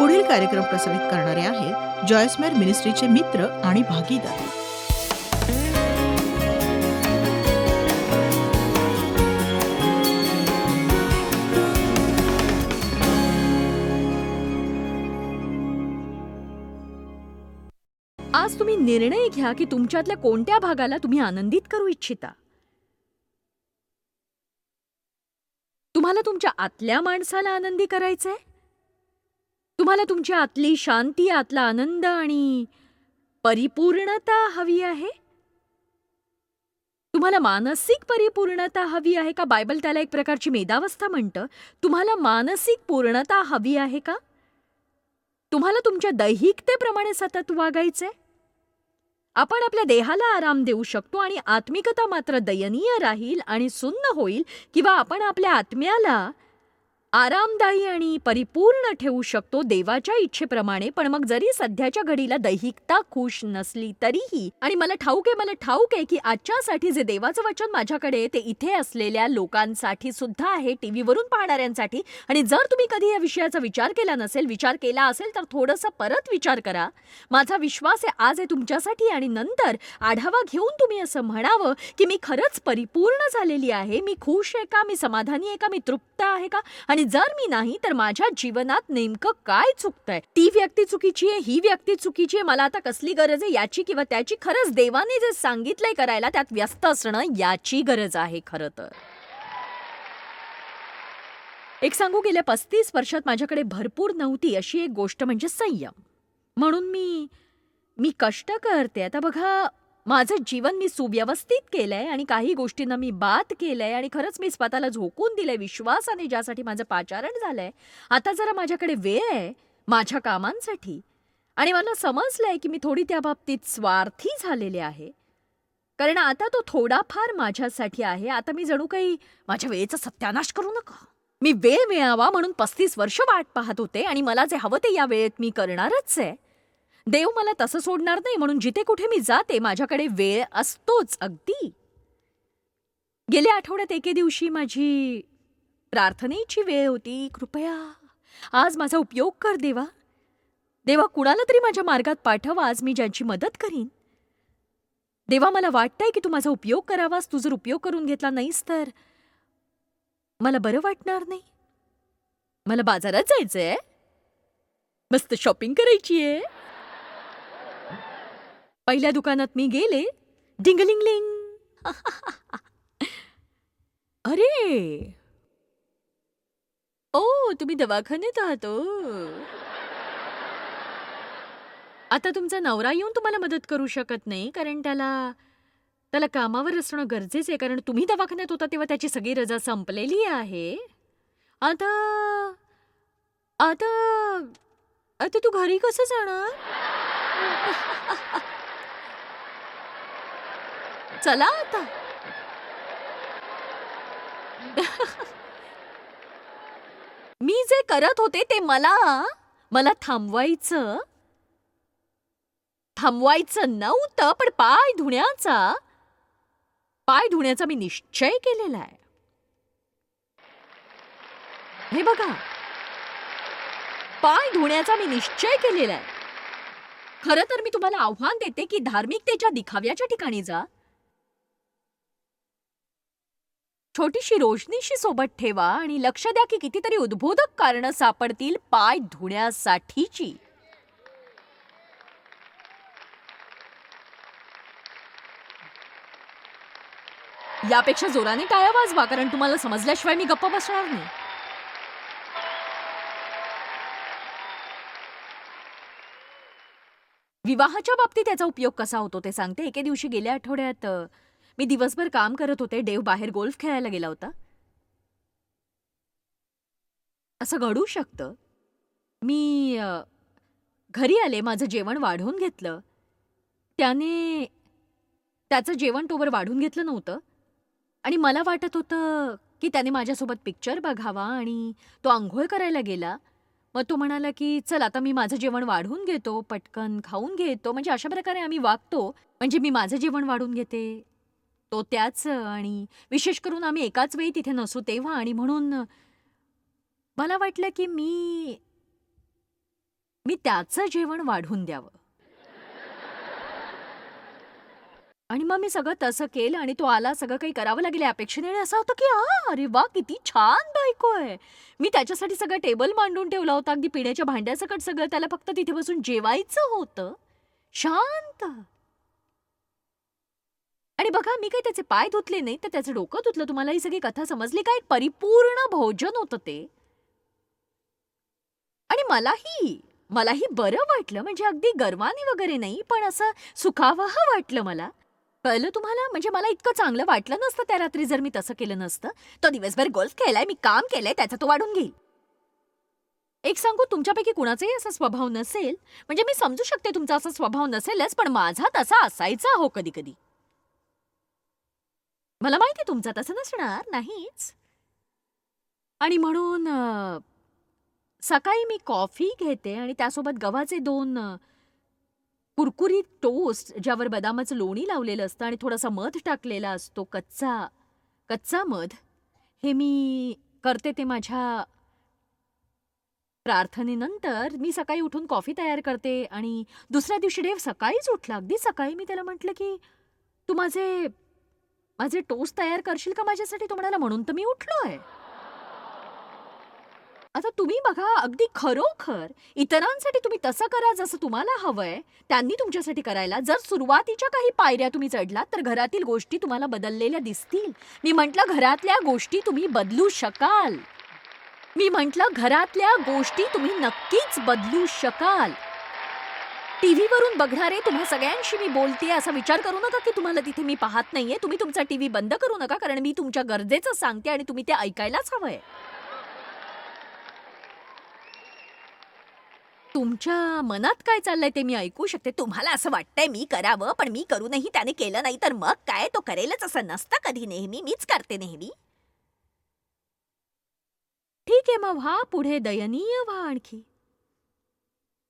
पुढील कार्यक्रम प्रसारित करणारे आहेत जॉयस्मेर मिनिस्ट्रीचे मित्र आणि भागीदार. आज तुम्ही निर्णय घ्या की तुमच्यातल्या कोणत्या भागाला तुम्ही आनंदित करू इच्छिता. तुम्हाला तुमच्या आतल्या माणसाला आनंदी करायचंय? तुम्हाला तुमच्या आतली शांती, आतला आनंद आणि परिपूर्णता हवी आहे? तुम्हाला मानसिक परिपूर्णता हवी आहे का? बायबल त्याला एक प्रकारची मेधावस्था म्हणतं. तुम्हाला मानसिक पूर्णता हवी आहे का? तुम्हाला तुमच्या दैहिकतेप्रमाणे सतत वागायचंय? आपण आपल्या देहाला आराम देऊ शकतो आणि आत्मिकता मात्र दयनीय राहील आणि सुन्न होईल, किंवा आपण आपल्या आत्म्याला आरामदायी आणि परिपूर्ण ठेवू शकतो देवाच्या इच्छेप्रमाणे. पण मग जरी सध्याच्या घडीला दैहिकता खुश नसली तरीही, आणि मला ठाऊक आहे की आजच्यासाठी जे देवाचं वचन माझ्याकडे आहे ते इथे असलेल्या लोकांसाठी सुद्धा आहे, टीव्हीवरून पाहणाऱ्यांसाठी. आणि जर तुम्ही कधी या विषयाचा विचार केला असेल तर थोडंसं परत विचार करा. माझा विश्वास आहे आज आहे तुमच्यासाठी, आणि नंतर आढावा घेऊन तुम्ही असं म्हणावं की मी खरंच परिपूर्ण झालेली आहे, मी खुश आहे का, मी समाधानी आहे का, मी तृप्त आहे का, आणि जर मी नाही तर माझ्या जीवनात नेमकं काय चुकतंय. ती व्यक्ती चुकीची आहे, ही व्यक्ती चुकीची आहे, मला आता कसली गरज आहे याची किंवा त्याची. खरंच देवाने जे सांगितलंय करायला त्यात व्यस्त असणं याची गरज आहे खरं तर. एक सांगू, गेल्या 35 वर्षात माझ्याकडे भरपूर नव्हती अशी एक गोष्ट म्हणजे संयम. म्हणून मी कष्ट करते. आता बघा, माझं जीवन मी सुव्यवस्थित केलंय आणि काही गोष्टींना मी बाद केलंय आणि खरंच मी स्वतःला झोकून दिलंय विश्वासाने, ज्यासाठी माझं पाचारण झालंय. आता जरा माझ्याकडे वेळ आहे माझ्या कामांसाठी, आणि मला समजलंय की मी थोडी त्या बाबतीत स्वार्थी झालेले आहे, कारण आता तो थोडाफार माझ्यासाठी आहे. आता मी जणू काही माझ्या वेळेचा सत्यानाश करू नका. मी वेळ मिळावा म्हणून 35 वर्ष वाट पाहत होते, आणि मला जे हवं ते या वेळेत मी करणारच आहे. देव मला तसं सोडणार नाही, म्हणून जिथे कुठे मी जाते माझ्याकडे वेळ असतोच. अगदी गेल्या आठवड्यात एके दिवशी माझी प्रार्थनेची वेळ होती. कृपया आज माझा उपयोग कर देवा. देवा, कुणाला तरी माझ्या मार्गात पाठव आज, मी ज्यांची मदत करीन. देवा, मला वाटतंय की तू माझा उपयोग करावास. तू जर उपयोग करून घेतला नाहीस तर मला बरं वाटणार नाही. मला बाजारात जायचंय, मस्त शॉपिंग करायची आहे. पहिल्या दुकानात मी गेले, डिंगलिंगलिंग. अरे ओ, तुम्ही दवाखान्यात आहात. आता तुमचा नवरा येऊन तुम्हाला मदत करू शकत नाही, कारण त्याला कामावर असणं गरजेचं आहे, कारण तुम्ही दवाखान्यात होता तेव्हा त्याची सगळी रजा संपलेली आहे. आता आता आता तू घरी कसं जाणार? चला आता. मी जे करत होते ते मला थांबवायचं नव्हतं, पण पाय धुण्याचा मी निश्चय केलेला आहे. हे बघा, पाय धुण्याचा मी निश्चय केलेला आहे. खरं तर मी तुम्हाला आव्हान देते की धार्मिकतेच्या दिखाव्याच्या ठिकाणी जा. छोटीशी रोशनीशी सोबत ठेवा आणि लक्ष द्या की कितीतरी उद्बोधक कारणं सापडतील पाय धुण्यासाठीची. यापेक्षा जोराने टाळ्या वाजवा, कारण तुम्हाला समजल्याशिवाय मी गप्प बसणार नाही. विवाहाच्या बाबतीत याचा उपयोग कसा होतो ते सांगते. एके दिवशी गेल्या आठवड्यात मी दिवसभर काम करत होते. देव बाहेर गोल्फ खेळायला गेला होता. असं घडू शकतं. मी घरी आले, माझं जेवण वाढून घेतलं. त्याचं जेवण तोवर वाढून घेतलं नव्हतं, आणि मला वाटत होतं की त्याने माझ्यासोबत पिक्चर बघावा, आणि तो अंघोळ करायला गेला. मग तो म्हणाला की चल आता मी माझं जेवण वाढून घेतो, पटकन खाऊन घेतो. म्हणजे अशा प्रकारे आम्ही वागतो. म्हणजे मी माझं जेवण वाढून घेते, तो त्याचं, आणि विशेष करून आम्ही एकाच वेळी तिथे नसू तेव्हा. आणि म्हणून मला वाटलं की मी मी त्याचं जेवण वाढून द्यावं. आणि मग मी सगळं तसं केलं आणि तो आला, सगळं काही करावं लागेल या अपेक्षेने आणि असं होतं की अरे वा, किती छान बायको आहे. मी त्याच्यासाठी सगळं टेबल मांडून ठेवला होता, अगदी पिण्याच्या भांड्यासकट सगळं. त्याला फक्त तिथे बसून जेवायचं होतं, शांत. आणि बघा, मी काही त्याचे पाय धुतले नाही, तर त्याचं डोकं धुतलं. तुम्हाला ही सगळी कथा समजली का? एक परिपूर्ण भोजन होतं ते. आणि मलाही बरं वाटलं, म्हणजे अगदी गर्वाने वगैरे नाही, पण असं सुखावह वाटलं मला. कळलं तुम्हाला? म्हणजे मला इतकं चांगलं वाटलं नसतं त्या रात्री जर मी तसं केलं नसतं. तो दिवसभर गोल्फ खेळलाय, मी काम केलंय, त्याचा तो वाढून घेईल. एक सांगू, तुमच्यापैकी कुणाचाही असा स्वभाव नसेल, म्हणजे मी समजू शकते तुमचा असा स्वभाव नसेलच, पण माझा तसा असायचा हो कधी-कधी. मला माहिती तुमचा तसं नसणार, नाहीच. आणि म्हणून सकाळी मी कॉफी घेते आणि त्यासोबत गव्हाचे 2 कुरकुरीत टोस्ट, ज्यावर बदामाचं लोणी लावलेलं असतं आणि थोडासा मध टाकलेला असतो, कच्चा कच्चा मध. हे मी करते ते माझ्या प्रार्थनेनंतर. मी सकाळी उठून कॉफी तयार करते आणि दुसऱ्या दिवशी देव सकाळीच उठला. अगदी सकाळी मी त्याला म्हटलं, की "तू माझे माझे टोस्ट तयार करशील का माझ्यासाठी?" तो म्हणाला, "म्हणून तर मी उठलोय." आता तुम्ही बघा, अगदी खरोखर इतरांसाठी तुम्ही तसं करा जसं तुम्हाला हवंय, त्यांनी तुमच्यासाठी करायला. जर सुरुवातीच्या काही पायऱ्या तुम्ही चढलात, तर घरातील गोष्टी तुम्हाला बदललेल्या दिसतील. मी म्हटलं, घरातल्या गोष्टी तुम्ही बदलू शकाल. मी म्हटलं, घरातल्या गोष्टी तुम्ही नक्कीच बदलू शकाल. टीव्हीवरून बघणारे तुम्हा सगळ्यांशी मी बोलतेय असा विचार करू नका, की तुम्हाला तिथे मी पाहत नाहीये. तुम्ही तुमचा टीव्ही बंद करू नका, कारण मी तुमच्या गरजेचं सांगते आणि तुम्ही ते ऐकायलाच हवंय. तुमच्या मनात काय चाललंय ते मी ऐकू शकते. तुम्हाला असं वाटतंय मी करावं, पण मी करूनही त्याने केलं नाही, तर मग काय, तो करेलच असं नसतं कधी नेहमी. मीच करते नेहमी. ठीक आहे, मग व्हा पुढे, दयनीय व्हा आणखी.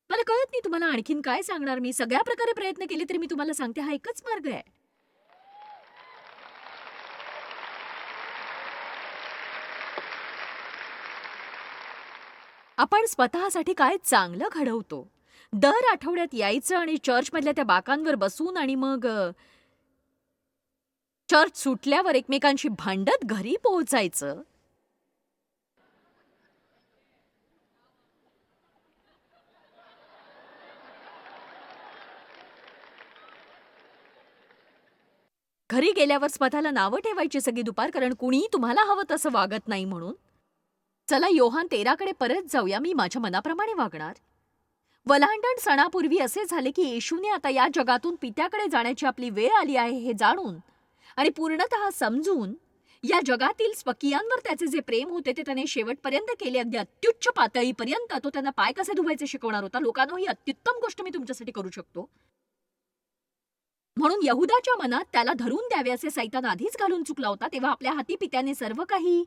मला कळत नाही तुम्हाला आणखीन काय सांगणार मी. सगळ्या प्रकारे प्रयत्न केले तरी मी तुम्हाला सांगते हा एकच मार्ग आहे. आपण स्वतःसाठी काय चांगलं घडवतो. दर आठवड्यात यायचं आणि चर्चमधल्या त्या बाकांवर बसून आणि मग चर्च सुटल्यावर एकमेकांशी भांडत घरी पोहोचायचं. घरी गेल्यावर स्वतःला नावं ठेवायची सगळी दुपार, कारण कुणीही तुम्हाला हवं तसं वागत नाही म्हणून. चला योहान 13 कडे परत जाऊया. मी माझ्या मनाप्रमाणे वागणार. वल्हांडण सणापूर्वी असे झाले की येशूने आता या जगातून पित्याकडे जाण्याची आपली वेळ आली आहे हे जाणून आणि पूर्णतः समजून या जगातील स्वकीयांवर त्याचे जे प्रेम होते ते त्याने शेवटपर्यंत केले. अगदी अत्युच्च पातळीपर्यंत तो त्यांना पाय कसे धुवायचे शिकवणार होता. लोकांनो, ही अत्युत्तम गोष्ट मी तुमच्यासाठी करू शकतो. म्हणून यहुदाच्या मनात त्याला धरून द्यावे असे सैतान आधीच घालून चुकला होता. तेव्हा आपल्या हाती पित्याने सर्व काही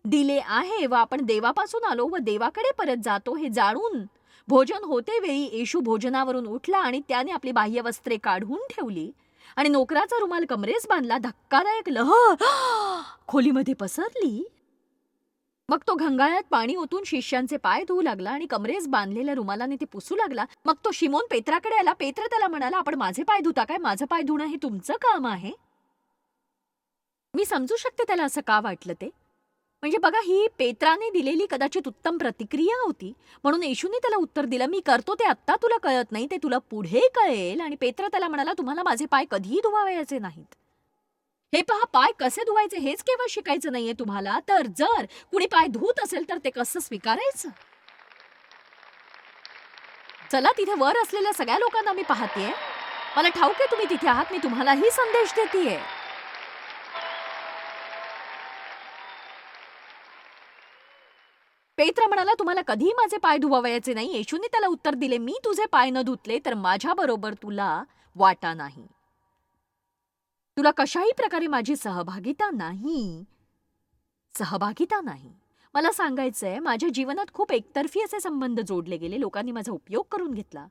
दिले आहे व आपण देवापासून आलो व देवाकडे परत जातो हे जाणून भोजन होते वेळी येशू भोजनावरून उठला आणि त्याने आपली बाह्य वस्त्रे काढून ठेवली आणि नोकराचा रुमाल कमरेस बांधला. धक्कादायक लहर खोलीमध्ये पसरली. मग तो घंगाळ्यात पाणी ओतून शिष्यांचे पाय धुवू लागला आणि कमरेस बांधलेल्या रुमालाने ते पुसू लागला. मग तो शिमोन पेत्राकडे आला. पेत्र त्याला म्हणाला, आपण माझे पाय धुता काय? माझं पाय धुणं हे तुमचं काम आहे. मी समजू शकते त्याला असं का वाटलं ते. म्हणजे बघा, ही पेत्राने दिलेली कदाचित उत्तम प्रतिक्रिया होती. म्हणून येशूने त्याला उत्तर दिलं, मी करतो ते आत्ता तुला कळत नाही, ते तुला पुढे कळेल. आणि पेत्र त्याला म्हणाला, तुम्हाला माझे पाय कधीही धुवावयाचे नाहीत. हे पहा, पाय कसे धुवायचे हेच केवळ शिकायचं नाहीये तुम्हाला, तर जर कुणी पाय धुत असेल तर ते कसं स्वीकारायचं. चला, तिथे वर असलेल्या सगळ्या लोकांना मी पाहतेय. मला ठाऊक आहे तुम्ही तिथे आहात. मी तुम्हालाही संदेश देतेय. पेत्र म्हणाला, तुम्हाला कधीही माझे पाय धुवावयाचे नाही. येशूने त्याला उत्तर दिले, मी तुझे पाय न धुतले तर माझ्याबरोबर तुला वाटा नाही. तुला कशाही प्रकारे माझी सहभागिता नाही. मला सांगायचंय, माझ्या जीवनात खूप एकतर्फी असे संबंध जोडले गेले. लोकांनी माझा उपयोग करून घेतला.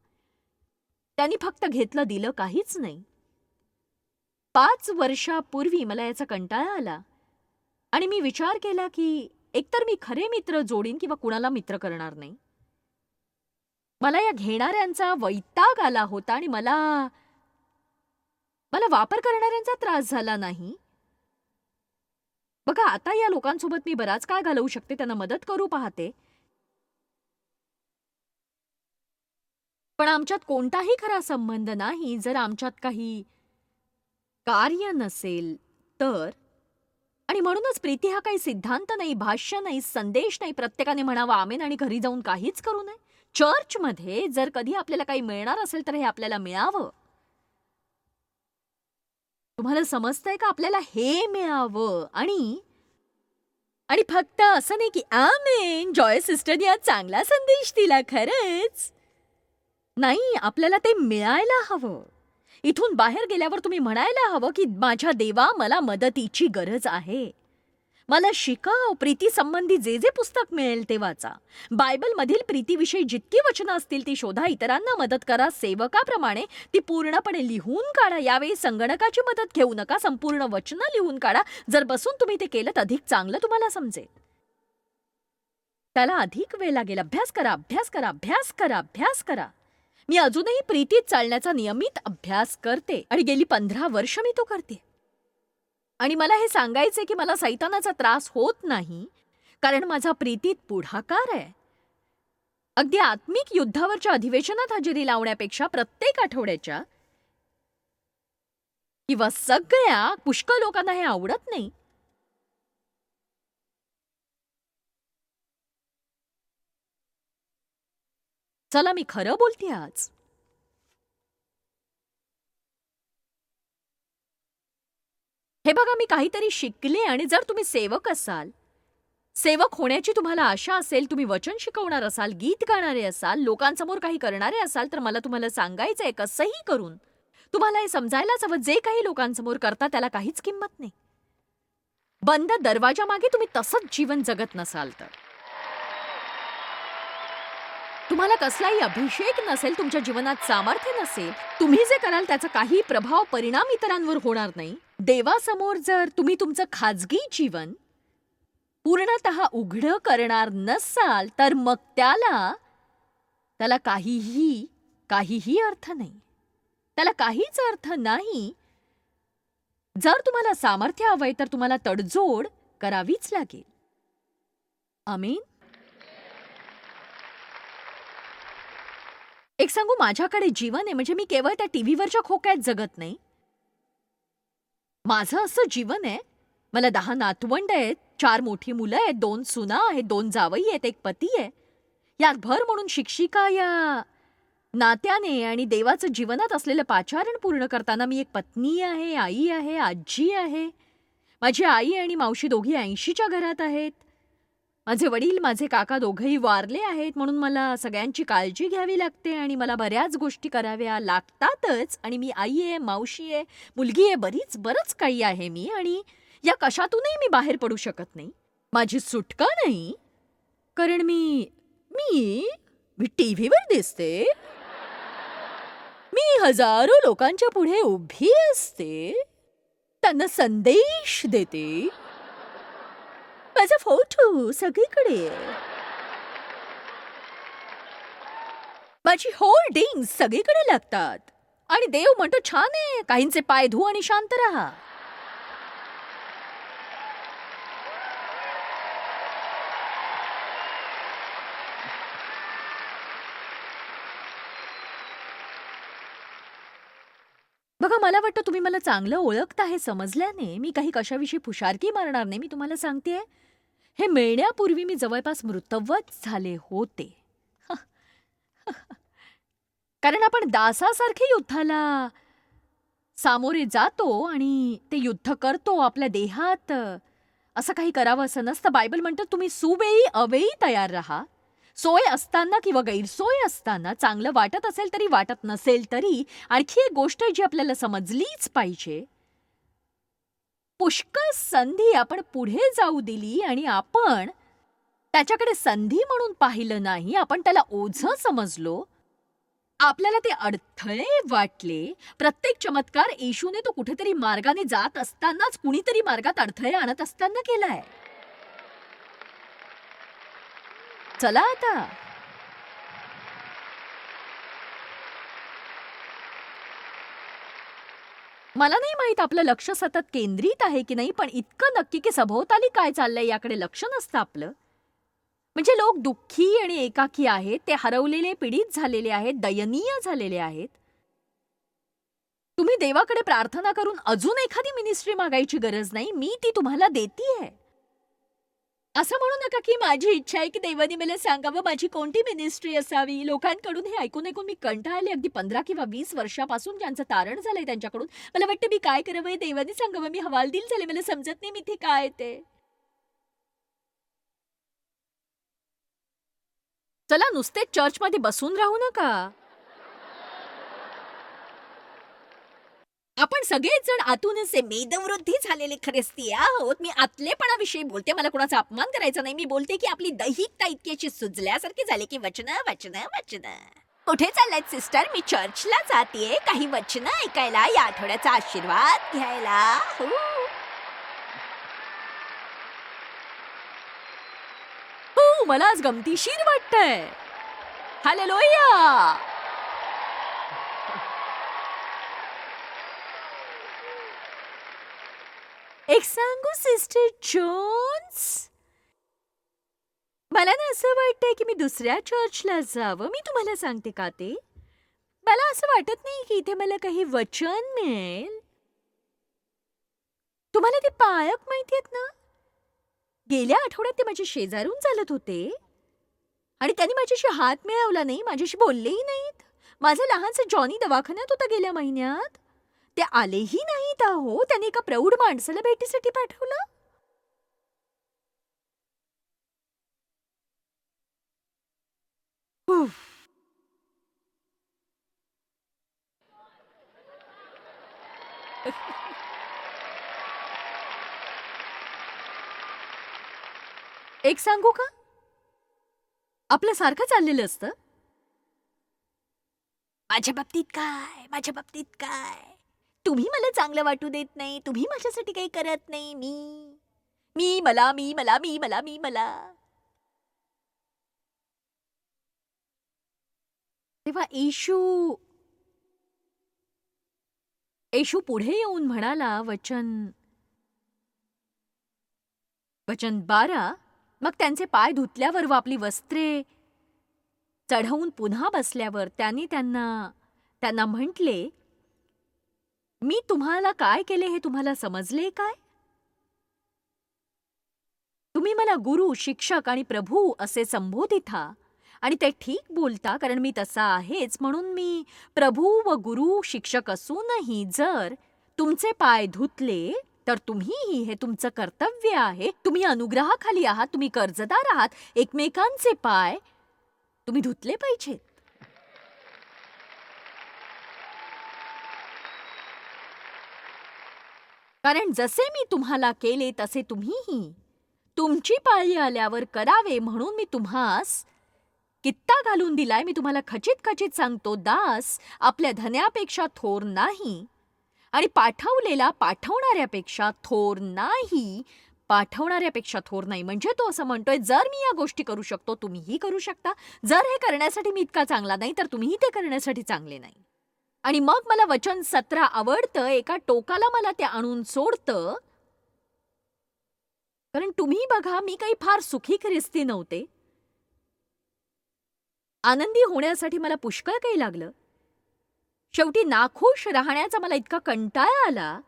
त्यांनी फक्त घेतलं, दिलं काहीच नाही. 5 वर्षापूर्वी मला याचा कंटाळा आला आणि मी विचार केला की एकतर मी खरे मित्र जोडीन किंवा कुणाला मित्र करणार नाही. मला या घेणाऱ्यांचा वैताग आला होता आणि मला मला वापर करणाऱ्यांचा त्रास झाला नाही. बघा, आता या लोकांसोबत मी बराच काळ घालवू शकते, त्यांना मदत करू पाहते. पण आमच्यात कोणताही खरा संबंध नाही जर आमच्यात काही कार्य नसेल तर. आणि म्हणूनच प्रीती हा काही सिद्धांत नाही, भाष्य नाही, संदेश नाही, प्रत्येकाने म्हणावा आमेन आणि घरी जाऊन काहीच करू नये. चर्चमध्ये जर कधी आपल्याला काही मिळणार असेल तर हे आपल्याला मिळावं. तुम्हाला समजतंय का? आपल्याला हे मिळावं. आणि आणि फक्त असं नाही की आमेन, जॉय सिस्टरने आज चांगला संदेश दिला खरंच. नाही, आपल्याला ते मिळायला हवं. इथून बाहेर गेल्यावर तुम्ही म्हणायला हवं की माझ्या देवा, मला मदतीची गरज आहे. मला शिकव. प्रीतीसंबंधी जे जे पुस्तक मिळेल ते वाचा. बायबलमधील प्रीतीविषयी जितकी वचनं असतील ती शोधा. इतरांना मदत करा. सेवकाप्रमाणे ती पूर्णपणे लिहून काढा. यावेळी संगणकाची मदत घेऊ नका. संपूर्ण वचनं लिहून काढा. जर बसून तुम्ही ते केलं तर अधिक चांगलं तुम्हाला समजेल. त्याला अधिक वेळ लागेल. अभ्यास करा, अभ्यास करा, अभ्यास करा, अभ्यास करा. मी अजूनही प्रीतीत चालण्याचा नियमित अभ्यास करते आणि गेली 15 वर्ष मी तो करते. आणि मला हे सांगायचे की मला सैतानाचा त्रास होत नाही, कारण माझा प्रीतीत पुढाकार आहे. अगदी आत्मिक युद्धावरच्या अधिवेशनात हजेरी लावण्यापेक्षा प्रत्येक आठवड्याच्या किंवा सगळ्या पुष्कळ लोकांना हे आवडत नाही. चला, मी खरं बोलते आज. हे बघा, मी काहीतरी शिकले. आणि जर तुम्ही सेवक असाल, सेवक होण्याची तुम्हाला आशा असेल, तुम्ही वचन शिकवणार असाल, गीत गाणारे असाल, लोकांसमोर काही करणारे असाल, तर मला तुम्हाला सांगायचंय कसंही करून तुम्हाला हे समजायलाच हवं, जे काही लोकांसमोर करता त्याला काहीच किंमत नाही. बंद दरवाजामागे तुम्ही तसंच जीवन जगत नसाल तर. तुम्हाला कसलाही अभिषेक नसेल, तुमच्या जीवनात सामर्थ्य नसेल, तुम्ही जे कराल त्याचा काही प्रभाव, परिणाम इतरांवर होणार नाही. देवासमोर जर तुम्ही तुमचं खाजगी जीवन पूर्णतः उघडं करणार नसाल तर मग त्याला काहीही अर्थ नाही. त्याला काहीच अर्थ नाही. जर तुम्हाला सामर्थ्य हवंय तर तुम्हाला तडजोड करावीच लागेल. आमीन. एक सांगू, माझ्याकडे जीवन आहे म्हणजे मी केवळ त्या टीव्हीवरच्या खोक्यात जगत नाही. माझं असं जीवन आहे. मला 10 नातवंड आहेत, 4 मोठी मुलं आहेत, 2 सुना आहेत, 2 जावई आहेत, 1 पती आहे. यात भर म्हणून शिक्षिका या नात्याने आणि देवाचं जीवनात असलेलं पाचारण पूर्ण करताना मी एक पत्नी आहे, आई आहे, आजी आहे. माझी आई आणि मावशी दोघी 80च्या घरात आहेत. माझे वडील, माझे काका दोघंही वारले आहेत, म्हणून मला सगळ्यांची काळजी घ्यावी लागते आणि मला बऱ्याच गोष्टी कराव्या लागतातच. आणि मी आई आहे, मावशी आहे, मुलगी आहे, बरंच काही आहे मी. आणि या कशातूनही मी बाहेर पडू शकत नाही. माझी सुटका नाही, कारण मी मी मी टीव्हीवर दिसते. मी हजारो लोकांच्या पुढे उभी असते, त्यांना संदेश देते. माझा फोटो सगळीकडे आहे. माझी होर्डिंग सगळीकडे लागतात. आणि देव म्हणतो, छान आहे, काहींचे पाय धू आणि शांत राहा. बघा, मला वाटतं तुम्ही मला चांगलं ओळखता हे समजल्याने मी काही कशाविषयी फुशारकी मारणार नाही. मी तुम्हाला सांगतेय, हे मिळण्यापूर्वी मी जवळपास मृतवत झाले होते. कारण आपण दासासारखे युद्धाला सामोरे जातो आणि ते युद्ध करतो. आपल्या देहात असं काही करावं असं नसतं. बायबल म्हणतं, तुम्ही सुवेळी अवेळी तयार राहा. सोय असताना किंवा गैरसोय असताना, चांगलं वाटत असेल तरी वाटत नसेल तरी. आणखी एक गोष्ट जी आपल्याला समजलीच पाहिजे, पुष्कळ संधी आपण पुढे जाऊ दिली आणि आपण त्याच्याकडे संधी म्हणून पाहिलं नाही. आपण त्याला ओझं समजलो. आपल्याला ते अडथळे वाटले. प्रत्येक चमत्कार येशूने तो कुठेतरी मार्गाने जात असतानाच कुणीतरी मार्गात अडथळे आणत असताना केलाय. चला आता, मला नाही माहित आपलं लक्ष सतत केंद्रित आहे की नाही, पण इतकं नक्की की सभोवताली काय चाललंय याकडे लक्ष नसतं आपलं. म्हणजे लोक दुःखी आणि एकाकी आहेत, ते हरवलेले, पीडित झालेले आहेत, दयनीय झालेले आहेत. तुम्ही देवाकडे प्रार्थना करून अजून एखादी मिनिस्ट्री मागायची गरज नाही, मी ती तुम्हाला देतीये. असं म्हणू नका की माझी इच्छा आहे की देवाने मला सांगावं माझी कोणती मिनिस्ट्री असावी. लोकांकडून हे ऐकून ऐकून मी कंटाळले, अगदी 15 किंवा 20 वर्षापासून ज्यांचं तारण झालंय त्यांच्याकडून. मला वाटतं मी काय करावं, देवाने सांगावं. मी हवालदिल झाले, मला समजत नाही मी इथे काय ते. चला नुसतेच चर्चमध्ये बसून राहू नका. आपण सगळेच जण आतून असे मेदवृद्धी झालेले ख्रिस्ती आहोत. मी आतलेपणाविषयी बोलते, मला कोणाचा अपमान करायचा नाही. मी बोलते की आपली दैहिकता इतकी अशी सुजल्यासारखी झाली की वचनं वचनं वचनं. कुठे चाललात सिस्टर? मी चर्चला जातेय काही वचनं ऐकायला, या आठवड्याचा आशीर्वाद घ्यायला. हो. हो, मला आज गमतीशीर वाटतंय. हालेलुया. एक सांगू सिस्टर जोन्स, मला ना असं वाटतंय की मी दुसऱ्या चर्चला जावं. मी तुम्हाला सांगते का ते, मला असं वाटत नाही की इथे मला काही वचन मिळेल. तुम्हाला ते पायक माहितीयेत ना? गेल्या आठवड्यात ते माझ्या शेजारून चालत होते आणि त्यांनी माझ्याशी हात मिळवला नाही, माझ्याशी बोललेही नाहीत. माझा लहानसा जॉनी दवाखान्यात होता गेल्या महिन्यात. ते आलेही नाहीत अहो. त्यांनी एका प्रौढ माणसाला भेटीसाठी पाठवलं. उफ. एक सांगू का? आपलं सारखं चाललेलं असतं. माझ्या बाबतीत काय, माझ्या बाबतीत काय, तुम्ही मला चांगलं वाटू देत नाही, तुम्ही माझ्यासाठी काही करत नाही. मी मला मी मला मी मला मी मला. तेव्हा येशू पुढे येऊन म्हणाला, वचन 12, मग त्यांचे पाय धुतल्यावर व आपली वस्त्रे चढवून पुन्हा बसल्यावर त्यांनी त्यांना म्हटले, मी तुम्हाला काय केले हे तुम्हाला समजले काय? तुम्ही मला गुरु, शिक्षक आणि प्रभू असे संबोधिता आणि ते ठीक बोलता, कारण मी तसा आहेच. म्हणून मी प्रभू व गुरु शिक्षक असूनही जर तुमचे पाय धुतले तर तुम्हीही, हे तुमचं कर्तव्य आहे. तुम्ही अनुग्रहाखाली आहात, तुम्ही कर्जदार आहात. एकमेकांचे पाय तुम्ही धुतले पाहिजेत. कारण जसे मी तुम्हाला केले तसे तुम्हीही तुमची पाळी आल्यावर करावे. म्हणून मी तुम्हास कित्ता घालून दिलाय. मी तुम्हाला खचित खचित सांगतो, दास आपल्या धन्यापेक्षा थोर नाही आणि पाठवलेला पाठवणाऱ्यापेक्षा थोर नाही. पाठवणाऱ्यापेक्षा थोर नाही म्हणजे तो असं म्हणतोय, जर मी या गोष्टी करू शकतो तुम्हीही करू शकता. जर हे करण्यासाठी मी इतका चांगला नाही तर तुम्हीही ते करण्यासाठी चांगले नाही. आणि मग मला वचन 17 आवडतं. एका टोकाला मला ते आणून सोडतं. कारण तुम्ही बघा, मी काही फार सुखी ख्रिस्ती नव्हते. आनंदी होण्यासाठी मला पुष्कळ काही लागलं. शेवटी नाखुश राहण्याचा मला इतका कंटाळा आला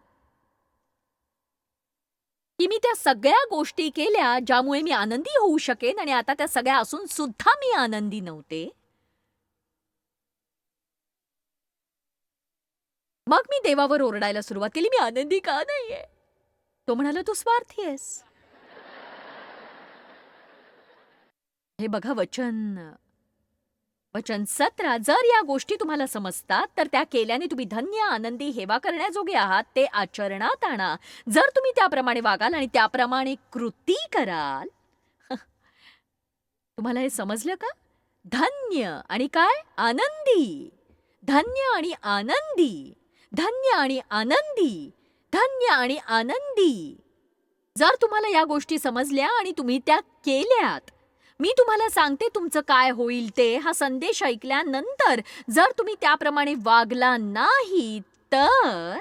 की मी त्या सगळ्या गोष्टी केल्या ज्यामुळे मी आनंदी होऊ शकेन, आणि आता त्या सगळ्या असून सुद्धा मी आनंदी नव्हते. मग मी देवावर ओरडायला सुरुवात केली, मी आनंदी का नाहीये? तो म्हणाला, तू स्वार्थी आहेस. हे बघा वचन 17, जर या गोष्टी तुम्हाला समजतात तर त्या केल्याने तुम्ही धन्य, आनंदी, हेवा करण्याजोगे आहात. ते आचरणात आणा. जर तुम्ही त्याप्रमाणे वागाल आणि त्याप्रमाणे कृती कराल. तुम्हाला हे समजलं का? धन्य आणि काय? आनंदी. धन्य आणि आनंदी. धन्य आणि आनंदी. धन्य आणि आनंदी. जर तुम्हाला या गोष्टी समजल्या आणि तुम्ही त्या केल्यात, मी तुम्हाला सांगते तुमचं काय होईल ते. हा संदेश ऐकल्यानंतर जर तुम्ही त्याप्रमाणे वागला नाही तर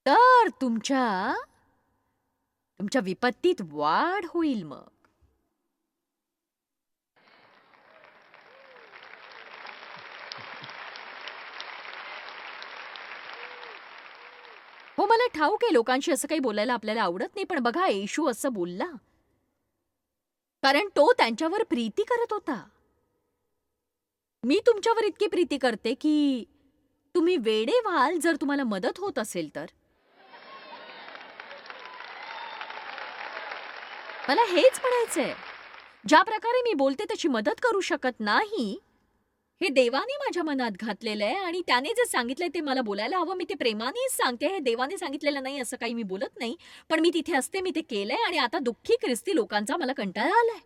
तर तुमच्या तुमच्या विपत्तीत वाढ होईल मग. हो, मला ठाऊक आहे लोकांशी असं काही बोलायला आपल्याला आवडत नाही, पण बघा येशू असं बोलला. कारण तो त्यांच्यावर प्रीती करत होता. मी तुमच्यावर इतकी प्रीती करते की तुम्ही वेडे व्हाल जर तुम्हाला मदत होत असेल तर. मला हेच म्हणायचंय. ज्या प्रकारे मी बोलते तशी मदत करू शकत नाही, हे देवाने माझ्या मनात घातलेलं आहे आणि त्याने जे सांगितलंय ते मला बोलायला हवं. मी ते प्रेमानेच सांगते. हे देवाने सांगितलेलं नाही असं काही मी बोलत नाही. पण मी तिथे असते, मी ते केलंय आणि आता दुःखी ख्रिस्ती लोकांचा मला कंटाळा आलाय.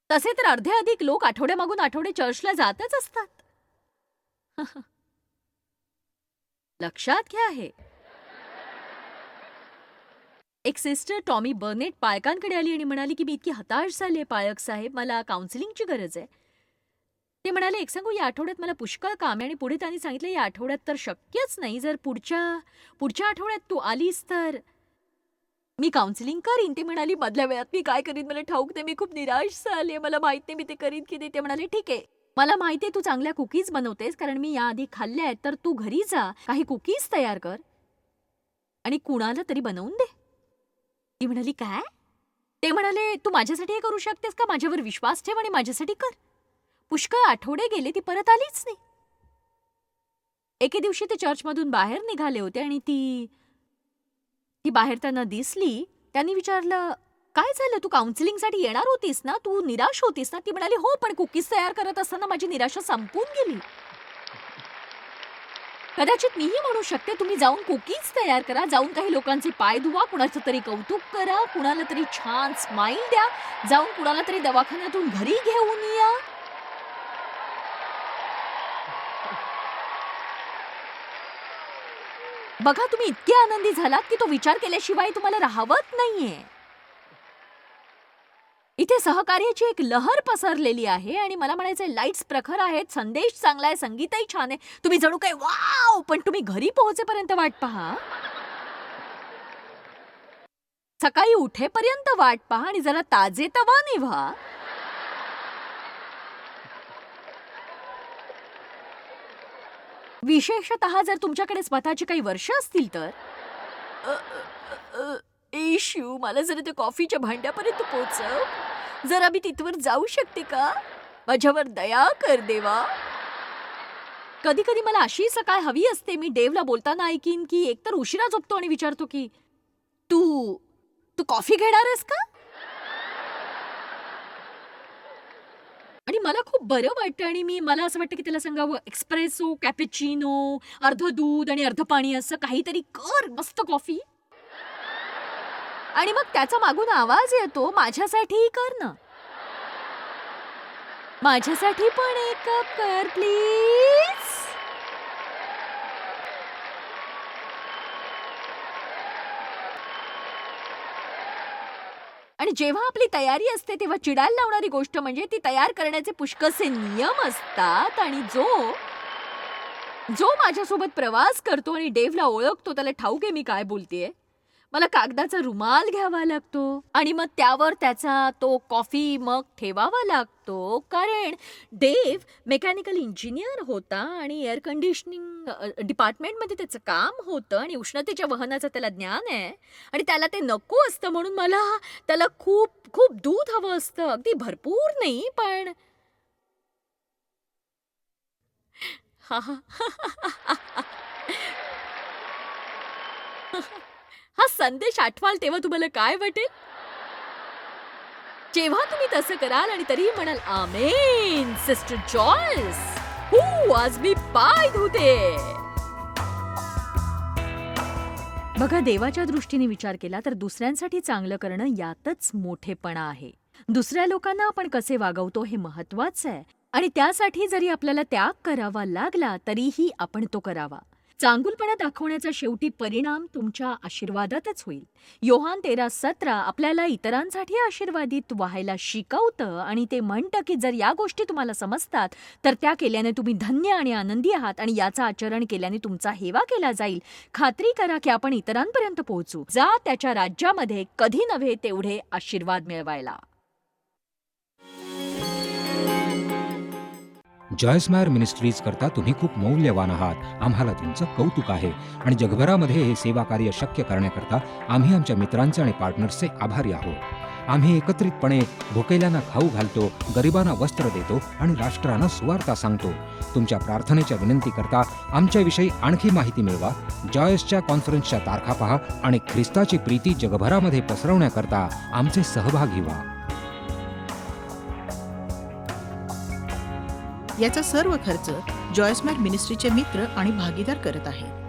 तसे तर अर्धे अधिक लोक आठवड्यामागून आठवडे चर्चला जातच असतात. लक्षात घ्या हे. एक सिस्टर टॉमी बर्नेट पालकांकडे आली आणि म्हणाली की मी इतकी हताश झाले पालक साहेब, मला काउन्सिलिंगची गरज आहे. ते म्हणाले एक सांगू, या आठवड्यात मला पुष्कळ काम आहे. आणि पुढे त्यांनी सांगितलं या आठवड्यात तर शक्यच नाही, जर पुढच्या आठवड्यात तू आलीस तर मी काउन्सिलिंग करीन. ते म्हणाली मधल्या वेळात मी काय करीन मला ठाऊक नाही, मी खूप निराश झाले, मला माहित नाही मी ते करीन की नाही. ते म्हणाले ठीक आहे, मला माहिती आहे तू चांगल्या कुकीज बनवतेस कारण मी याआधी खाल्ल्या आहेत, तर तू घरी जा काही कुकीज तयार कर आणि कुणाला तरी बनवून दे. ती म्हणाली काय? ते म्हणाले तू माझ्यासाठी हे करू शकतेस का, माझ्यावर विश्वास ठेव आणि माझ्यासाठी कर. पुष्कळ आठवडे गेले, ती परत आलीच नाही. एके दिवशी ते चर्चमधून बाहेर निघाले होते आणि ती बाहेर त्यांना दिसली. त्यांनी विचारलं काय झालं, तू काउन्सिलिंगसाठी येणार होतीस ना, तू निराश होतीस ना. ती म्हणाली हो, पण कुकीज तयार करत असताना माझी निराशा संपून गेली. कदाचित मीही म्हणू शकते तुम्ही जाऊन कुकीज तयार करा, जाऊन काही लोकांचे पाय धुवा, कुणाचं तरी कौतुक करा, कुणाला तरी छान स्माईल द्या, जाऊन कुणाला तरी दवाखान्यातून घरी घेऊन या. बघा तुम्ही इतके आनंदी झालात की तो विचार केल्याशिवाय तुम्हाला राहावत नाहीये. इथे सहकार्याची एक लहर पसरलेली आहे आणि मला म्हणायचंय लाईट्स प्रखर आहेत, संदेश चांगला आहे, संगीतही छान आहे. तुम्ही जणू काय वाव, पण तुम्ही घरी पोहोचेपर्यंत वाट पहा, सकाळी उठेपर्यंत वाट पहा आणि जरा ताजेतवाने व्हा. विशेषतः जर तुमच्याकडे स्वतःची काही वर्ष असतील तर. अ, अ, अ, येशू मला जरा त्या कॉफीच्या भांड्यापर्यंत पोहोचव. जरा मी तिथवर जाऊ शकते का? माझ्यावर दया कर देवा. कधी कधी मला अशी सकाळ हवी असते. मी डेवला बोलताना ऐकीन की एकतर उशिरा झोपतो आणि विचारतो की तू तू कॉफी घेणार आहेस का? आणि मला खूप बरं वाटतं आणि मला असं वाटतं की त्याला सांगावं एक्सप्रेसो, कॅपेचिनो, अर्ध दूध आणि अर्ध पाणी असं काहीतरी कर, मस्त कॉफी. आणि मग त्याचा मागून आवाज येतो माझ्यासाठीही कर ना, माझ्यासाठी पण एक कप कर प्लीज. आणि जेव्हा आपली तयारी असते तेव्हा चिडायला लावणारी गोष्ट म्हणजे ती तयार करण्याचे पुष्कळसे नियम असतात. आणि जो माझ्यासोबत प्रवास करतो आणि डेव्हला ओळखतो त्याला ठाऊक आहे मी काय बोलतेय. मला कागदाचा रुमाल घ्यावा लागतो आणि मग त्यावर त्याचा तो कॉफी मग ठेवावा लागतो, कारण डेव्ह मेकॅनिकल इंजिनियर होता आणि एअर कंडिशनिंग डिपार्टमेंटमध्ये त्याचं काम होतं आणि उष्णतेच्या वहनाचं त्याला ज्ञान आहे आणि त्याला ते नको असतं. म्हणून मला त्याला खूप खूप दूध हवं असतं, अगदी भरपूर नाही पण. हा हा हा संदेश आठवाल तेव्हा तुम्हाला काय वाटेल? जेव्हा तुम्ही तसं कराल आणि तरीही म्हणाल आमेन सिस्टर जॉयस, आज मी पाय धुते. बघा देवाच्या दृष्टीने विचार केला तर दुसऱ्यांसाठी चांगलं करणं यातच मोठेपणा आहे. दुसऱ्या लोकांना आपण कसे वागवतो हे महत्वाचं आहे आणि त्यासाठी जरी आपल्याला त्याग करावा लागला तरीही आपण तो करावा. चांगुलपणा दाखवण्याचा शेवटी परिणाम तुमच्या आशीर्वादातच होईल. योहान 13:17 आपल्याला इतरांसाठी आशीर्वादित व्हायला शिकवतं आणि ते म्हणतं की जर या गोष्टी तुम्हाला समजतात तर त्या केल्याने तुम्ही धन्य आणि आनंदी आहात आणि याचं आचरण केल्याने तुमचा हेवा केला जाईल. खात्री करा की आपण इतरांपर्यंत पोहोचू. जा त्याच्या राज्यामध्ये कधी नव्हे तेवढे आशीर्वाद मिळवायला. जॉयस्मायर मिनिस्ट्रीज करता तुम्ही खूप मौल्यवान आहात. आम्हाला तुमचं कौतुक आहे आणि जगभरामध्ये हे सेवा कार्य शक्य करण्याकरता आम्ही आमच्या मित्रांचे आणि पार्टनर्सचे आभारी आहोत. आम्ही एकत्रितपणे भुकेल्यांना खाऊ घालतो, गरिबांना वस्त्र देतो आणि राष्ट्रांना सुवार्ता सांगतो. तुमच्या प्रार्थनेच्या विनंतीकरता आमच्याविषयी आणखी माहिती मिळवा. जॉयसच्या कॉन्फरन्सच्या तारखा पहा आणि ख्रिस्ताची प्रीती जगभरामध्ये पसरवण्याकरता आमचे सहभागी व्हा. याचा सर्व खर्च जॉयस्मॅर मिनिस्ट्रीचे मित्र आणि भागीदार करत आहेत.